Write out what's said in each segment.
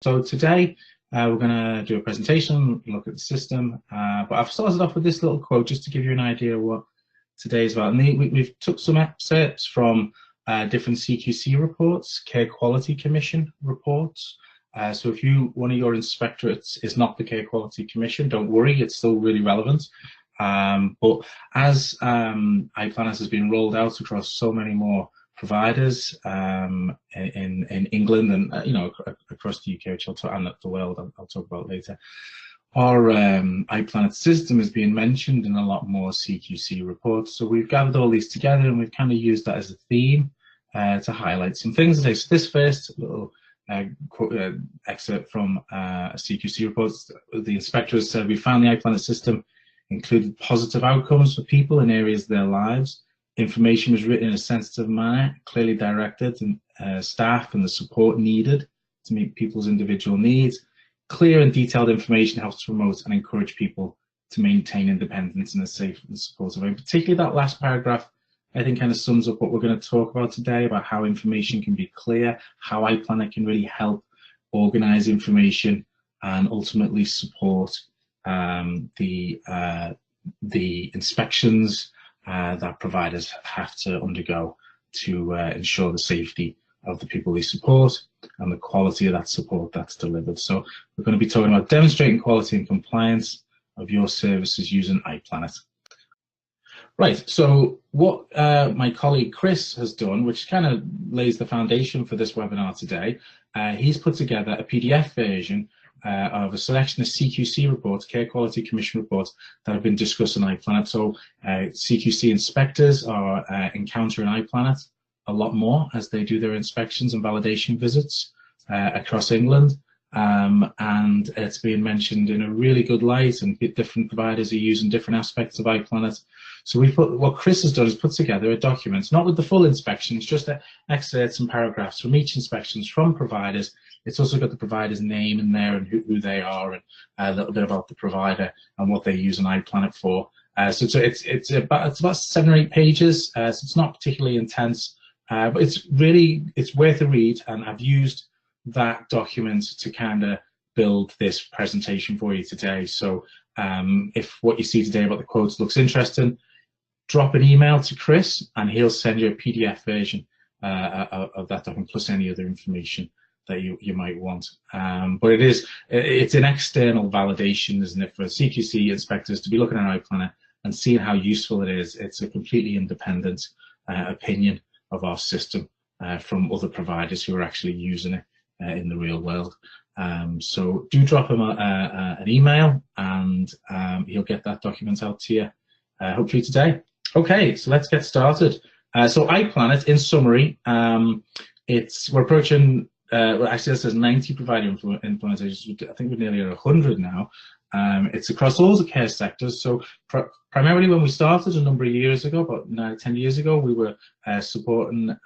So today we're going to do a presentation, look at the system, but I've started off with this little quote just to give you an idea of what today is about. And we've took some excerpts from different CQC reports, Care Quality Commission reports. So if one of your inspectorates is not the Care Quality Commission, don't worry, it's still really relevant. But as iPlanet has been rolled out across so many more providers in England and across the UK, which and the world, I'll talk about later. Our iPlanet system is being mentioned in a lot more CQC reports. So we've gathered all these together and we've kind of used that as a theme to highlight some things today. So this first little excerpt from a CQC report, the inspectors said, we found the iPlanet system included positive outcomes for people in areas of their lives. Information was written in a sensitive manner, clearly directed, and staff and the support needed to meet people's individual needs. Clear and detailed information helps to promote and encourage people to maintain independence in a safe and supportive way. Particularly that last paragraph, I think, kind of sums up what we're going to talk about today, about how information can be clear, how iPlanet can really help organize information and ultimately support the inspections that providers have to undergo to ensure the safety of the people they support and the quality of that support that's delivered. So we're going to be talking about demonstrating quality and compliance of your services using iPlanet. Right, so what my colleague Chris has done, which kind of lays the foundation for this webinar today, he's put together a PDF version of a selection of CQC reports, Care Quality Commission reports, that have been discussed in iPlanet. So CQC inspectors are encountering iPlanet a lot more as they do their inspections and validation visits across England. And it's being mentioned in a really good light, and different providers are using different aspects of iPlanet. So what Chris has done is put together a document, not with the full inspections, just excerpts and paragraphs from each inspections from providers. It's also got the provider's name in there and who they are, and a little bit about the provider and what they use an iPlanet for. So it's about 7 or 8 pages. So it's not particularly intense, but it's worth a read. And I've used that document to kind of build this presentation for you today. So if what you see today about the quotes looks interesting, drop an email to Chris and he'll send you a PDF version of that document plus any other information that you might want. But it's an external validation, isn't it, for CQC inspectors to be looking at iPlanet and seeing how useful it is. It's a completely independent opinion of our system from other providers who are actually using it in the real world. So do drop him an email and he'll get that document out to you hopefully today. Okay, so let's get started. So iPlanet, in summary, we're approaching, well, actually it says 90 provider implementations. I think we're nearly at 100 now. It's across all the care sectors. So primarily when we started a number of years ago, about 10 years ago, we were supporting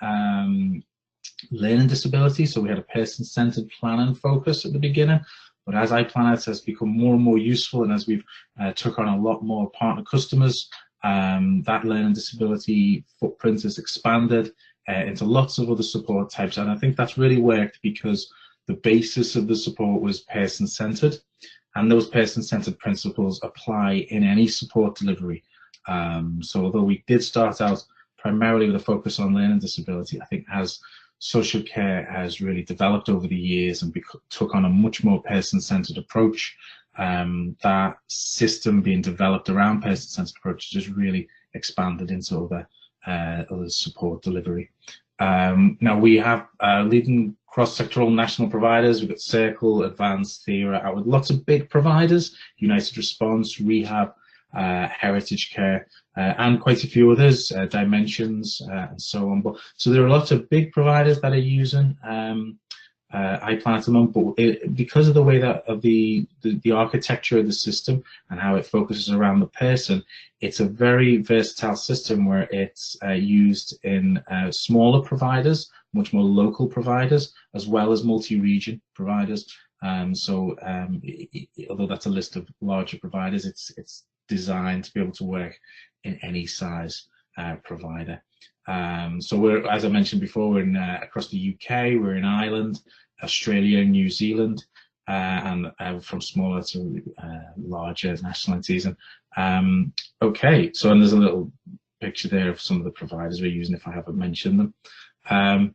learning disability. So we had a person-centered plan and focus at the beginning. But as iPlanet has become more and more useful, and as we've took on a lot more partner customers, that learning disability footprint has expanded into lots of other support types. And I think that's really worked because the basis of the support was person-centered, and those person-centered principles apply in any support delivery. So although we did start out primarily with a focus on learning disability, I think as social care has really developed over the years and took on a much more person-centered approach, that system being developed around person-centered approaches has really expanded into other support delivery. Now we have leading cross-sectoral national providers. We've got Circle, Advance, Thera, with lots of big providers, United Response, Rehab, Heritage Care, and quite a few others, Dimensions, and so on. So there are lots of big providers that are using iPlanet at the moment, but because of the way that of the architecture of the system and how it focuses around the person, it's a very versatile system where it's used in smaller providers, much more local providers, as well as multi-region providers. Although that's a list of larger providers, it's designed to be able to work in any size provider. So we're, as I mentioned before, we're in across the UK, we're in Ireland, Australia and New Zealand, and from smaller to larger national entities. And okay, so and there's a little picture there of some of the providers we're using if I haven't mentioned them.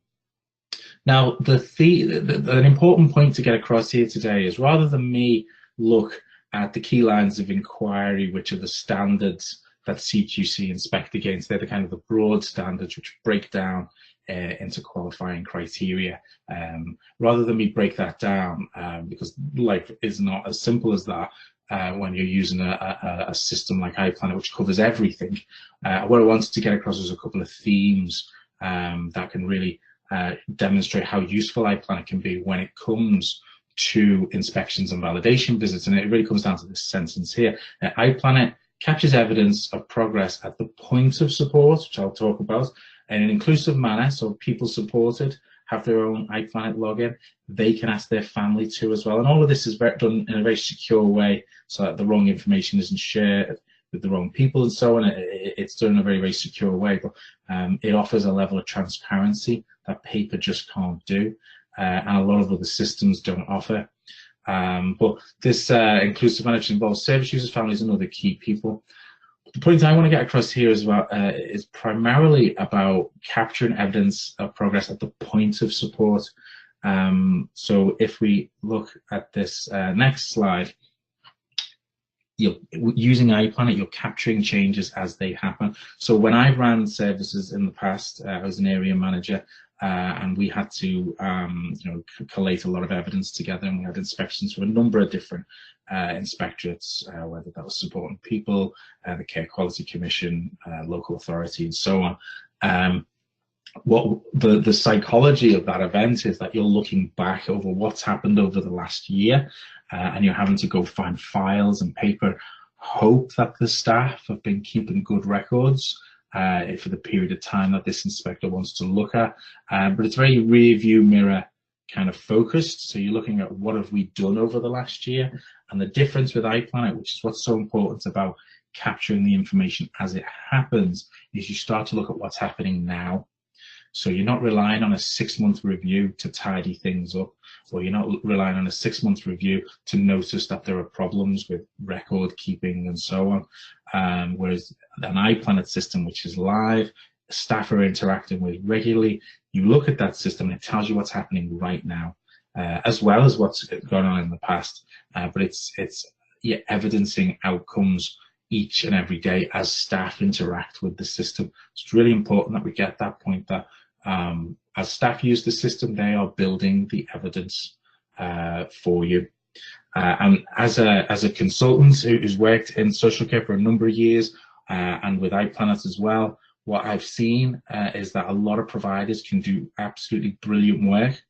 Now, an important point to get across here today is, rather than me look at the key lines of inquiry, which are the standards that CQC inspect against, they're the kind of the broad standards which break down into qualifying criteria. Rather than me break that down, because life is not as simple as that when you're using a system like iPlanet, which covers everything. What I wanted to get across is a couple of themes that can really demonstrate how useful iPlanet can be when it comes to inspections and validation visits. And it really comes down to this sentence here. iPlanet captures evidence of progress at the point of support, which I'll talk about, in an inclusive manner, so people supported have their own iPlanet login. They can ask their family to as well. And all of this is done in a very secure way so that the wrong information isn't shared with the wrong people and so on. It's done in a very, very secure way, but it offers a level of transparency that paper just can't do, and a lot of other systems don't offer. But this inclusive management involves service users, families, and other key people. The point I want to get across here as well is primarily about capturing evidence of progress at the point of support. So if we look at this next slide, using iPlanet, you're capturing changes as they happen. So when I ran services in the past, I was an area manager, and we had to collate a lot of evidence together, and we had inspections from a number of different inspectorates, whether that was supporting people, the Care Quality Commission, local authority, and so on. What the psychology of that event is that you're looking back over what's happened over the last year, and you're having to go find files and paper, hope that the staff have been keeping good records for the period of time that this inspector wants to look at. But it's very rear view mirror kind of focused. So you're looking at what have we done over the last year. And the difference with iPlanet, which is what's so important about capturing the information as it happens, is you start to look at what's happening now. So you're not relying on a 6-month review to tidy things up, or you're not relying on a 6-month review to notice that there are problems with record keeping and so on. Whereas an iPlanet system, which is live, staff are interacting with regularly, you look at that system and it tells you what's happening right now, as well as what's gone on in the past. But it's evidencing outcomes each and every day as staff interact with the system. It's really important that we get that point that as staff use the system, they are building the evidence for you. And as a consultant who's worked in social care for a number of years, and with iPlanet as well, what I've seen is that a lot of providers can do absolutely brilliant work.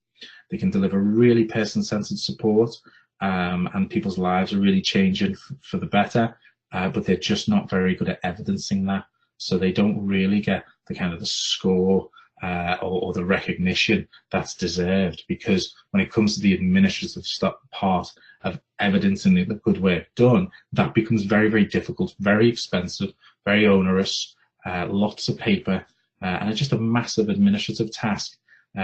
They can deliver really person-centered support, and people's lives are really changing for the better, but they're just not very good at evidencing that. So they don't really get the kind of the score or the recognition that's deserved, because when it comes to the administrative part of evidencing the good work done, that becomes very, very difficult, very expensive, very onerous, lots of paper, and it's just a massive administrative task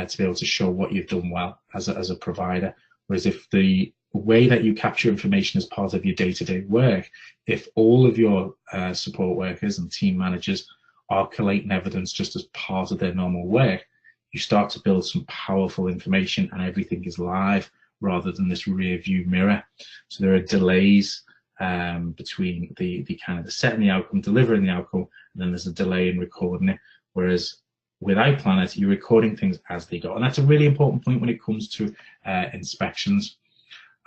to be able to show what you've done well as a provider. Whereas if the way that you capture information as part of your day-to-day work, if all of your support workers and team managers are collating evidence just as part of their normal work, you start to build some powerful information and everything is live rather than this rear view mirror. So there are delays between the kind of the setting the outcome, delivering the outcome, and then there's a delay in recording it. Whereas with iPlanet, you're recording things as they go. And that's a really important point when it comes to inspections.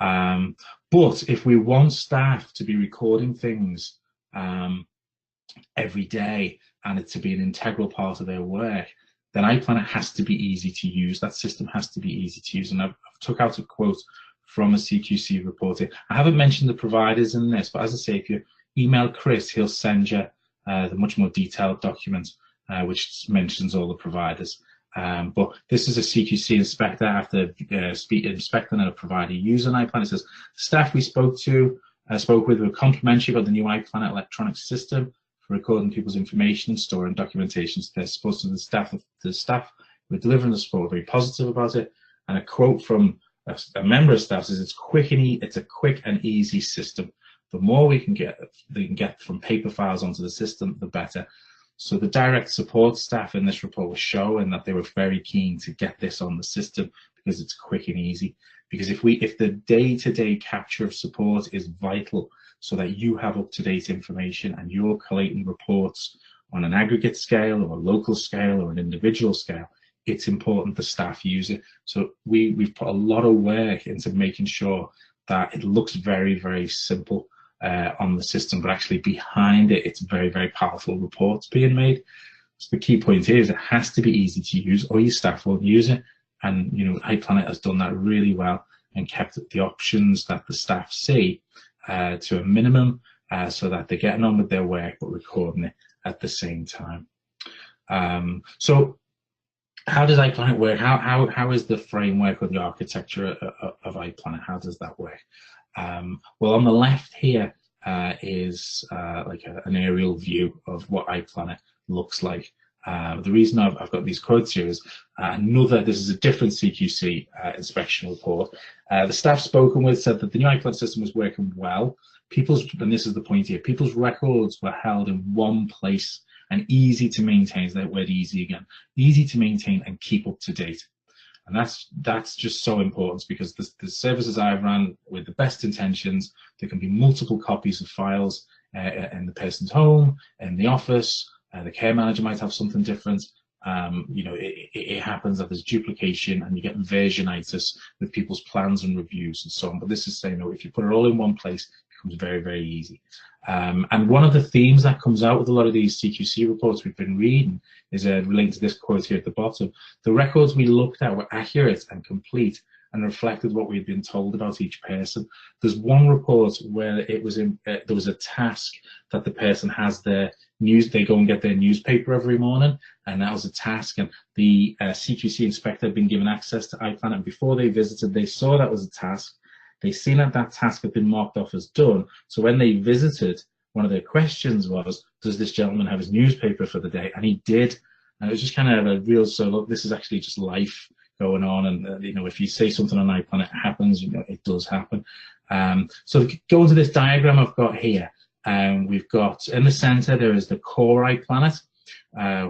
But if we want staff to be recording things every day and it to be an integral part of their work, then iPlanet has to be easy to use. That system has to be easy to use. And I've took out a quote from a CQC report. I haven't mentioned the providers in this, but as I say, if you email Chris, he'll send you the much more detailed document which mentions all the providers. But this is a CQC inspector after inspecting a provider using iPlanet. It says, staff we spoke with were complimentary about the new iPlanet electronic system for recording people's information and storing documentation. So they're supposed to the staff who were delivering the support were very positive about it. And a quote from a member of staff says, it's a quick and easy system. The more we can get from paper files onto the system, the better. So the direct support staff in this report was showing that they were very keen to get this on the system because it's quick and easy. Because if the day-to-day capture of support is vital, so that you have up-to-date information and you're collating reports on an aggregate scale or a local scale or an individual scale, it's important the staff use it. So we've put a lot of work into making sure that it looks very, very simple on the system, but actually behind it, it's very, very powerful reports being made. So the key point here is it has to be easy to use, or your staff won't use it. And iPlanet has done that really well and kept the options that the staff see to a minimum, so that they're getting on with their work but recording it at the same time. So how does iPlanet work? How is the framework or the architecture of iPlanet? How does that work? Well, on the left here is like an aerial view of what iPlanet looks like. The reason I've got these quotes here is this is a different CQC inspection report. The staff spoken with said that the new iPlanet system was working well. And this is the point here, people's records were held in one place and easy to maintain. Is that word easy again? Easy to maintain and keep up to date. And that's just so important, because the services I've run with the best intentions, there can be multiple copies of files in the person's home, in the office. The care manager might have something different. It happens that there's duplication and you get versionitis with people's plans and reviews and so on. But this is saying, if you put it all in one place, it becomes very, very easy. And one of the themes that comes out with a lot of these CQC reports we've been reading is relating to this quote here at the bottom. The records we looked at were accurate and complete and reflected what we had been told about each person. There's one report where it was there was a task that the person has their they go and get their newspaper every morning, and that was a task, and the CQC inspector had been given access to iPlanet, and before they visited, they saw that was a task. They seen that that task had been marked off as done, so when they visited, one of their questions was, does this gentleman have his newspaper for the day? And he did, and it was just kind of a real, so look, this is actually just life going on, and if you say something on iPlanet, it happens, it does happen. So going to this diagram I've got here, we've got in the center there is the core iPlanet,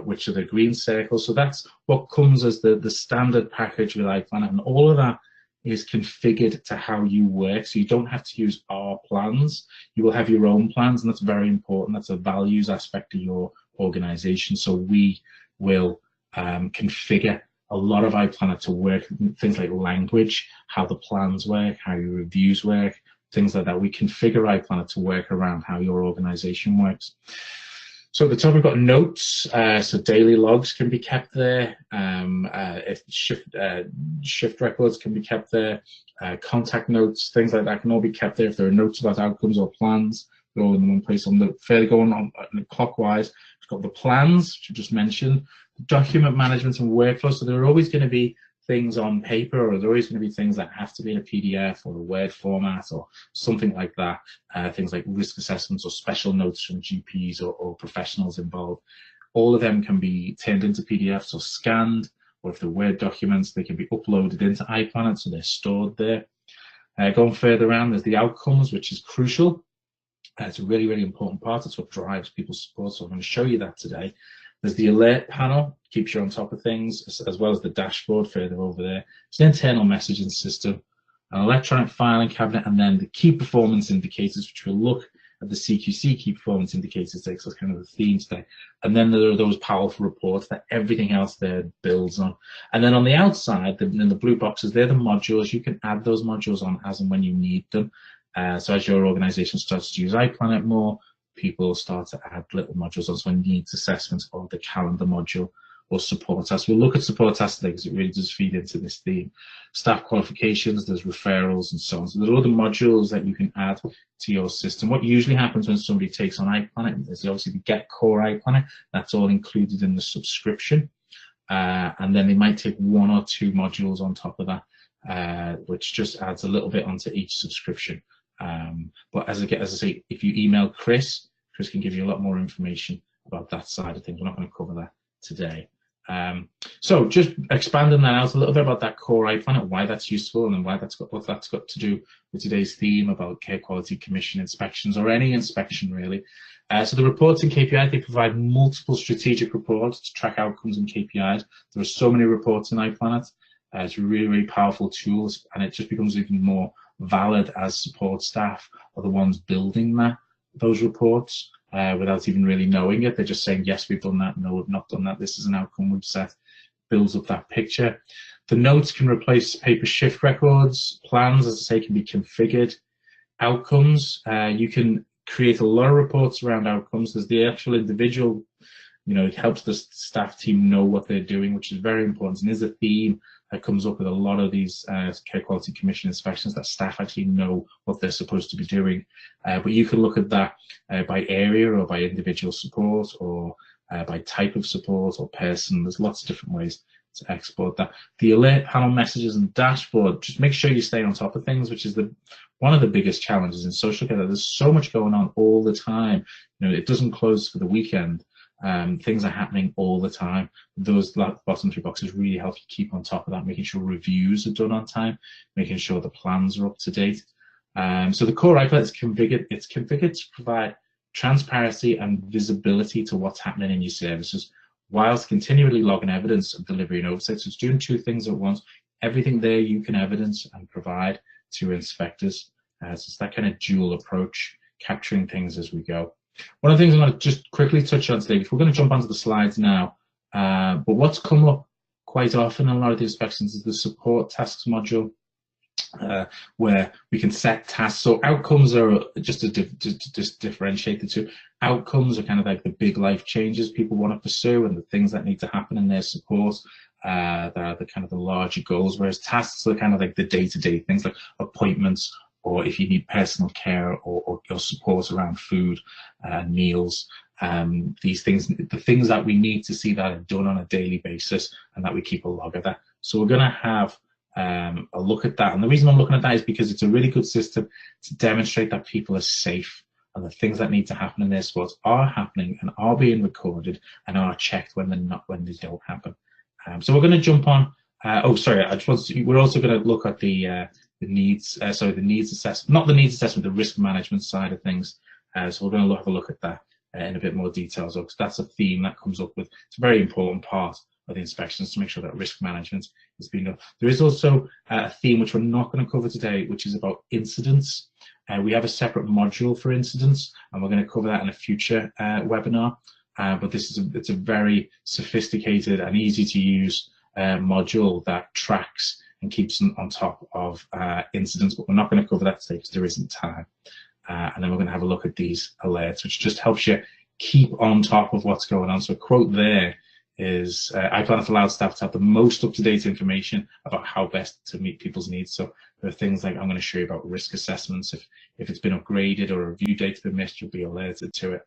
which are the green circles. So that's what comes as the standard package with iPlanet, and all of that is configured to how you work. So you don't have to use our plans. You will have your own plans, and that's very important. That's a values aspect of your organization. So we will configure a lot of iPlanet to work, things like language, how the plans work, how your reviews work, things like that. We configure iPlanet to work around how your organization works. So at the top we've got notes, so daily logs can be kept there, if shift records can be kept there, contact notes, things like that can all be kept there. If there are notes about outcomes or plans, they're all in one place. On the fairly going on clockwise, we've got the plans, which I just mentioned, document management and workflow. So there are always going to be things on paper, or there are always going to be things that have to be in a PDF or a Word format or something like that. Things like risk assessments or special notes from GPs or professionals involved. All of them can be turned into PDFs or scanned, or if they're Word documents, they can be uploaded into iPlanet, so they're stored there. Going further around, there's the outcomes, which is crucial. It's a really, really important part. It's what drives people's support, so I'm going to show you that today. There's the alert panel, keeps you on top of things, as well as the dashboard further over there. It's an internal messaging system, an electronic filing cabinet, and then the key performance indicators, which will look at the CQC key performance indicators. So that's kind of the theme today. And then there are those powerful reports that everything else there builds on. And then on the outside, in the blue boxes, they're the modules. You can add those modules on as and when you need them. So as your organization starts to use iPlanet more, people start to add little modules on, so needs assessments of the calendar module or support tasks. We'll look at support tasks today because it really does feed into this theme. Staff qualifications, there's referrals and so on. So there are other modules that you can add to your system. What usually happens when somebody takes on iPlanet is obviously the Get Core iPlanet. That's all included in the subscription. And then they might take one or two modules on top of that, which just adds a little bit onto each subscription. But as I say, if you email Chris can give you a lot more information about that side of things. We're not going to cover that today. So just expanding that out a little bit about that core iPlanet, why that's useful, and then why that's got, what that's got to do with today's theme about Care Quality Commission inspections, or any inspection really. So the reports and KPIs, they provide multiple strategic reports to track outcomes and KPIs. There are so many reports in iPlanet. It's a really, really powerful tool, and it just becomes even more valid as support staff are the ones building those reports. Without even really knowing it. They're just saying, yes, we've done that, no, we've not done that, this is an outcome we've set, builds up that picture. The notes can replace paper shift records. Plans, as I say, can be configured. Outcomes, you can create a lot of reports around outcomes. There's the actual individual, it helps the staff team know what they're doing, which is very important, and is a theme that comes up with a lot of these Care Quality Commission inspections, that staff actually know what they're supposed to be doing. But you can look at that by area, or by individual support, or by type of support or person. There's lots of different ways to export that. The alert panel messages and dashboard, just make sure you stay on top of things, which is one of the biggest challenges in social care. There's so much going on all the time. It doesn't close for the weekend. Things are happening all the time. Those bottom 3 boxes really help you keep on top of that, making sure reviews are done on time, making sure the plans are up to date. So the core iPlanet is configured. It's configured to provide transparency and visibility to what's happening in your services, whilst continually logging evidence of delivery and oversight. So it's doing 2 things at once. Everything there you can evidence and provide to inspectors. So it's that kind of dual approach, capturing things as we go. One of the things I want to just quickly touch on today, we're going to jump onto the slides now, but what's come up quite often in a lot of the inspections is the support tasks module, where we can set tasks. So outcomes are just to differentiate the two. Outcomes are kind of like the big life changes people want to pursue and the things that need to happen in their support. They're the kind of the larger goals, whereas tasks are kind of like the day-to-day things, like appointments, or if you need personal care or support around food and meals. These things, the things that we need to see that are done on a daily basis, and that we keep a log of that. So we're going to have a look at that. And the reason I'm looking at that is because it's a really good system to demonstrate that people are safe, and the things that need to happen in their sports are happening and are being recorded and are checked when they don't happen. So we're going to jump on. We're also going to look at the needs assessment, not the needs assessment, the risk management side of things. So we're going to have a look at that in a bit more detail, because that's a theme that comes up with. It's a very important part of the inspections to make sure that risk management is being done. There is also a theme which we're not going to cover today, which is about incidents. We have a separate module for incidents, and we're going to cover that in a future webinar. But it's a very sophisticated and easy to use module that tracks and keeps on top of incidents, but we're not going to cover that today because there isn't time. And then we're going to have a look at these alerts, which just helps you keep on top of what's going on. So a quote there is, iPlanet allows staff to have the most up-to-date information about how best to meet people's needs. So there are things like, I'm going to show you about risk assessments. If it's been upgraded or a review date's been missed, you'll be alerted to it.